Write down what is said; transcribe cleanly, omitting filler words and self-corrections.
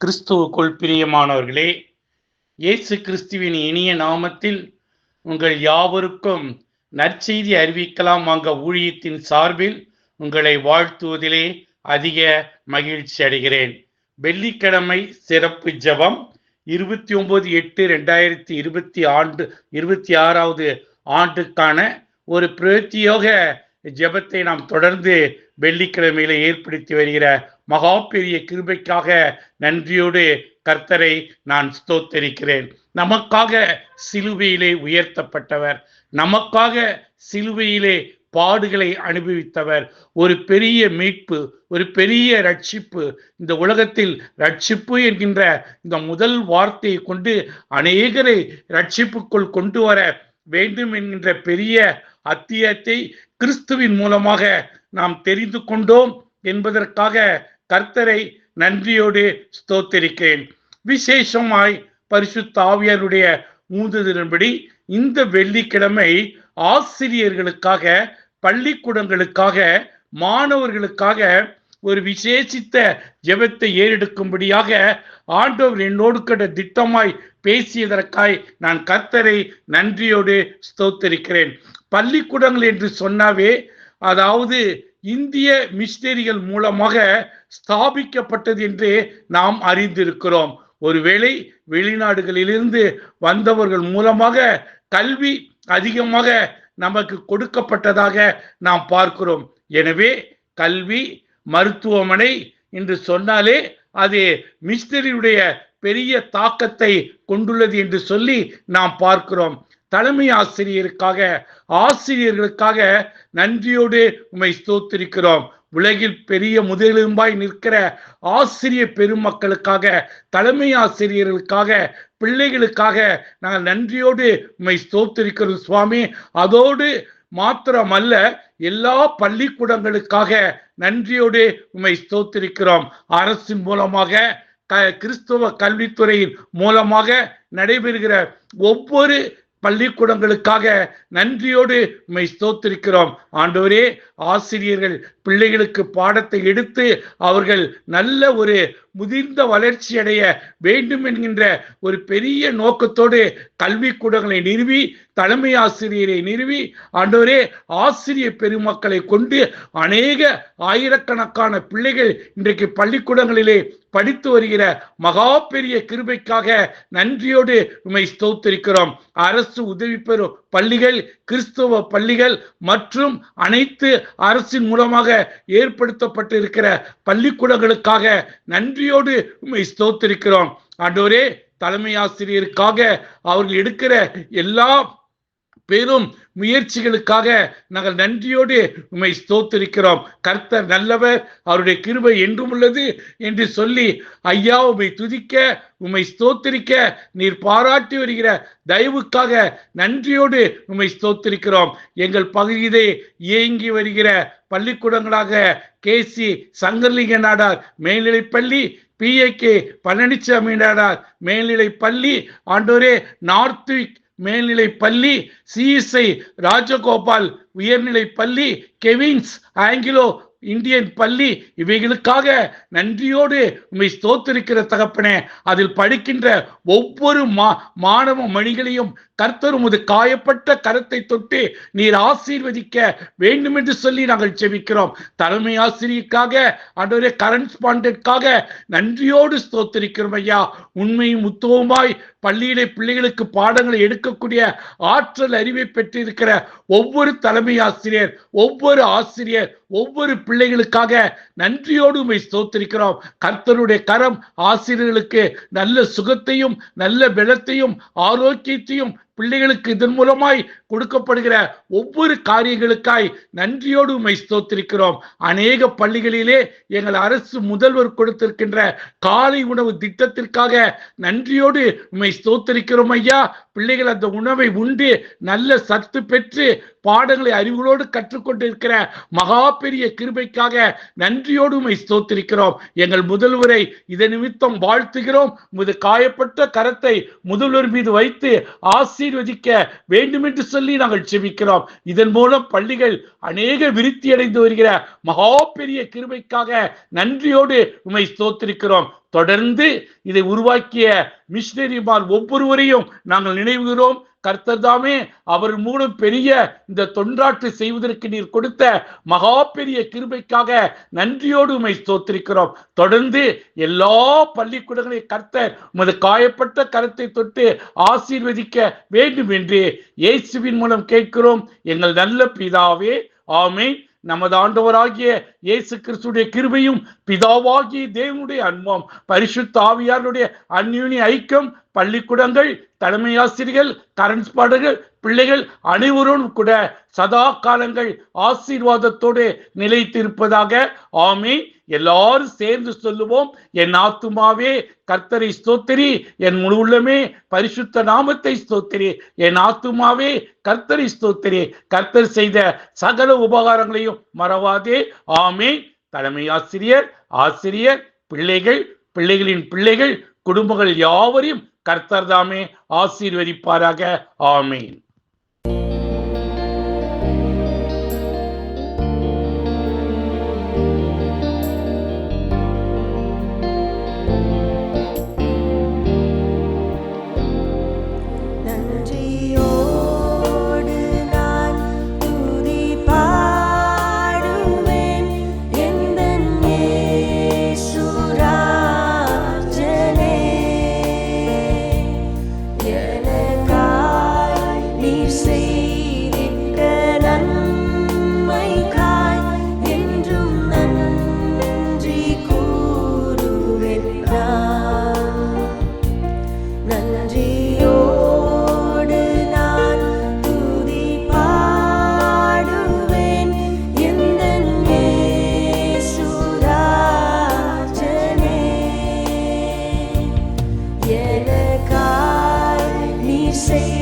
கிறிஸ்துவுக்குள் பிரியமானவர்களே, இயேசு கிறிஸ்துவின் இனிய நாமத்தில் உங்கள் யாவருக்கும் நற்செய்தி அறிவிக்கலாம் வாங்க ஊழியத்தின் சார்பில் உங்களை வாழ்த்துவதிலே அதிக மகிழ்ச்சி அடைகிறேன். வெள்ளிக்கிழமை சிறப்பு ஜெபம் 29/8/2026 ஆண்டுக்கான ஒரு பிரத்யோக ஜெபத்தை நாம் தொடர்ந்து வெள்ளிக்கிழமையில ஏற்படுத்தி வருகிற மகா பெரிய கிருபைக்காக நன்றியோடு கர்த்தரை நான் ஸ்தோத்தரிக்கிறேன். நமக்காக சிலுவையிலே உயர்த்தப்பட்டவர், நமக்காக சிலுவையிலே பாடுகளை அனுபவித்தவர், ஒரு பெரிய மீட்பு, ஒரு பெரிய ரட்சிப்பு. இந்த உலகத்தில் ரட்சிப்பு என்கின்ற இந்த முதல் வார்த்தையை கொண்டு அநேகரை ரட்சிப்புக்குள் கொண்டு வர வேண்டும் என்கின்ற பெரிய அத்தியாயத்தை கிறிஸ்துவின் மூலமாக நாம் தெரிந்து கொண்டோம் என்பதற்காக கர்த்தரை நன்றியோடு ஸ்தோத்தரிக்கிறேன். விசேஷமாய் பரிசுத்த ஆவியாருடைய ஊந்துதலின்படி இந்த வெள்ளிக்கிழமை ஆசிரியர்களுக்காக, பள்ளிக்கூடங்களுக்காக, மாணவர்களுக்காக ஒரு விசேஷித்த ஜெபத்தை ஏறெடுக்கும்படியாக ஆண்டவர் என்னோடு கூட திட்டமாய் பேசியதற்காய் நான் கர்த்தரை நன்றியோடு ஸ்தோத்தரிக்கிறேன். பள்ளிக்கூடங்கள் என்று சொன்னாவே அதாவது இந்திய மிஷனரிகள் மூலமாக ஸ்தாபிக்கப்பட்டது என்று நாம் அறிந்திருக்கிறோம். ஒருவேளை வெளிநாடுகளிலிருந்து வந்தவர்கள் மூலமாக கல்வி அதிகமாக நமக்கு கொடுக்கப்பட்டதாக நாம் பார்க்கிறோம். எனவே கல்வி, மருத்துவமனை என்று சொன்னாலே அது மிஷனரியுடைய பெரிய தாக்கத்தை கொண்டுள்ளது என்று சொல்லி நாம் பார்க்கிறோம். தலைமை ஆசிரியர்களுக்காக நன்றியோடு உம்மை ஸ்தோத்திரிக்கிறோம். உலகில் பெரிய முதலெலும்பாய் நிற்கிற ஆசிரியர் பெருமக்களுக்காக, தலைமை ஆசிரியர்களுக்காக, பிள்ளைகளுக்காக நாங்கள் நன்றியோடு உம்மை ஸ்தோத்திரிக்கிறோம் சுவாமி. அதோடு மாத்திரமல்ல, எல்லா பள்ளிக்கூடங்களுக்காக நன்றியோடு உம்மை ஸ்தோத்திரிக்கிறோம். அரசின் மூலமாக, கிறிஸ்துவ கல்வித்துறையின் மூலமாக நடைபெறுகிற ஒவ்வொரு பள்ளிக்கூடங்களுக்காக நன்றியோடு உம்மை ஸ்தோத்திரிக்கிறோம். ஆண்டவரே, ஆசிரியர்கள் பிள்ளைகளுக்கு பாடத்தை எடுத்து அவர்கள் நல்ல ஒரு முதிர்ந்த வளர்ச்சி அடைய வேண்டும் என்கின்ற ஒரு பெரிய நோக்கத்தோடு கல்விக்கூடங்களை நிறுவி, தலைமை ஆசிரியரை நிறுவி, ஆண்டவரே, ஆசிரியர் பெருமக்களை கொண்டு அநேக ஆயிரக்கணக்கான பிள்ளைகள் இன்றைக்கு பள்ளிக்கூடங்களிலே படித்து வருகிற மகா பெரிய கிருபைக்காக நன்றியோடு உம்மை ஸ்தோத்திரிக்கிறோம். அரசு உதவி பெறும் பள்ளிகள், கிறிஸ்தவ பள்ளிகள் மற்றும் அனைத்து அரசின் மூலமாக ஏற்படுத்தப்பட்டிருக்கிற பள்ளிக்கூடங்களுக்காக நன்றியோடு உம்மை ஸ்தோத்திரிக்கிறோம். ஆண்டவரே, தலைமை ஆசிரியருக்காக அவர்கள் எடுக்கிற எல்லா பெரும் முயற்சிகளுக்காக நாங்கள் நன்றியோடு உம்மை ஸ்தோத்திரிக்கிறோம். கர்த்தர் நல்லவர், அவருடைய கிருபை என்றும் உள்ளது என்று சொல்லி ஐயா உம்மை துதிக்க, உம்மை ஸ்தோத்திரிக்க நீர் பாராட்டி வருகிற தயவுக்காக நன்றியோடு உம்மை ஸ்தோத்திரிக்கிறோம். எங்கள் பகுதியிலே இயங்கி வருகிற பள்ளிக்கூடங்களாக KC சங்கர்லிங்க நாடார் மேல்நிலைப்பள்ளி, PAK பழனிசாமி நாடார் மேல்நிலைப்பள்ளி, ஆண்டோரே நார்த்விக் மேல்நிலை பள்ளி, CSI ராஜகோபால் உயர்நிலை பள்ளி, கெவின்ஸ் ஆங்கிலோ இந்தியன் பள்ளி, இவைகளுக்காக நன்றியோடு உம்மை ஸ்தோத்திரிக்கிற தகப்பனே. அதில் படிக்கின்ற ஒவ்வொரு மாணவ மணிகளையும் கர்த்தர் உமது காயப்பட்ட கரத்தை தொட்டு நீர் ஆசீர்வதிக்க வேண்டும் என்று சொல்லி நாங்கள் ஜெபிக்கிறோம். தலைமை ஆசிரியருக்காக, ஆண்டவரே, கரஸ்பாண்டன்ட்காக நன்றியோடு ஸ்தோத்திரிக்கிறோம் ஐயா. உண்மையும் உத்தவமாய் பள்ளியிலே பிள்ளைகளுக்கு பாடங்களை எடுக்கக்கூடிய ஆற்றல் அறிவை பெற்றிருக்கிற ஒவ்வொரு தலைமை ஆசிரியர், ஒவ்வொரு ஆசிரியர், ஒவ்வொரு பிள்ளைகளுக்காக நன்றியோடு உம்மை ஸ்தோத்திரிக்கிறோம். கர்த்தருடைய கரம் ஆசிரியர்களுக்கு நல்ல சுகத்தையும், நல்ல பலத்தையும், ஆரோக்கியத்தையும் பிள்ளைகளுக்கு இதன் மூலமாய் கொடுக்கப்படுகிற ஒவ்வொரு காரியங்களுக்காய் நன்றியோடு உம்மை ஸ்தோத்திரிக்கிறோம். அநேக பள்ளிகளிலே எங்கள் அரசு முதல்வர் கொடுத்திருக்கின்ற காலை உணவு திட்டத்திற்காக நன்றியோடு உம்மை ஸ்தோத்திரிக்கிறோம் ஐயா. பிள்ளைகள் அந்த உணவை உண்டு நல்ல சத்து பெற்று பாடங்களை அறிவுகளோடு கற்றுக்கொண்டிருக்கிற மகா பெரிய கிருபைக்காக நன்றியோடு உம்மை ஸ்தோத்திரிக்கிறோம். எங்கள் முதல்வரை இதன் நிமித்தம் வாழ்த்துகிறோம். உமது காயப்பட்ட கரத்தை முதல்வர் மீது வைத்து ஆசீர்வதிக்க வேண்டும் என்று சொல்லி நாங்கள் ஜெபிக்கிறோம். இதன் மூலம் பள்ளிகள் அநேக விருத்தி அடைந்து வருகிற மகா பெரிய கிருபைக்காக நன்றியோடு உம்மை ஸ்தோத்திரிக்கிறோம். தொடர்ந்து இதை உருவாக்கிய மிஷினரிமார் ஒவ்வொருவரையும் நாங்கள் நினைவுகிறோம். கர்த்தர் தாமே அவர் மூலம் பெரிய இந்த தொண்டாற்று செய்வதற்கு நீர் கொடுத்த மகா பெரிய கிருபைக்காக நன்றியோடு உம்மை ஸ்தோத்திரிக்கிறோம். தொடர்ந்து எல்லா பள்ளிக்கூடங்களையும் கர்த்தர் உமது காயப்பட்ட கரத்தை தொட்டு ஆசீர்வதிக்க வேண்டும் என்று இயேசுவின் மூலம் கேட்கிறோம் எங்கள் நல்ல பிதாவே, ஆமென். நமது ஆண்டவராகிய இயேசு கிறிஸ்துடைய கிருபையும் பிதாவாகிய தேவனுடைய அன்பும் பரிசுத்த ஆவியாருடைய அந்யோன்ய ஐக்கியம் பள்ளிக்கூடங்கள், தலைமை ஆசிரியர்கள், கரன்ஸ் பாடகர்கள், பிள்ளைகள் அனைவரும் கூட சதா காலங்கள் ஆசீர்வாதத்தோடு நிலைத்திருப்பதாக. ஆமென். எல்லாரும் சேர்ந்து சொல்லுவோம். என் ஆத்துமாவே கர்த்தரை ஸ்தோத்திரி, என் முழு உள்ளமே பரிசுத்த நாமத்தை ஸ்தோத்திரி. என் ஆத்துமாவே கர்த்தரை ஸ்தோத்திரி, கர்த்தர் செய்த சகல உபகாரங்களையும் மறவாதே. ஆமென். தலைமை ஆசிரியர், ஆசிரியர், பிள்ளைகள், பிள்ளைகளின் பிள்ளைகள், குடும்பங்கள் யாவரையும் கர்த்தர் தாமே ஆசீர்வதிப்பாராக. ஆமென். எனக்காய் நீ செய்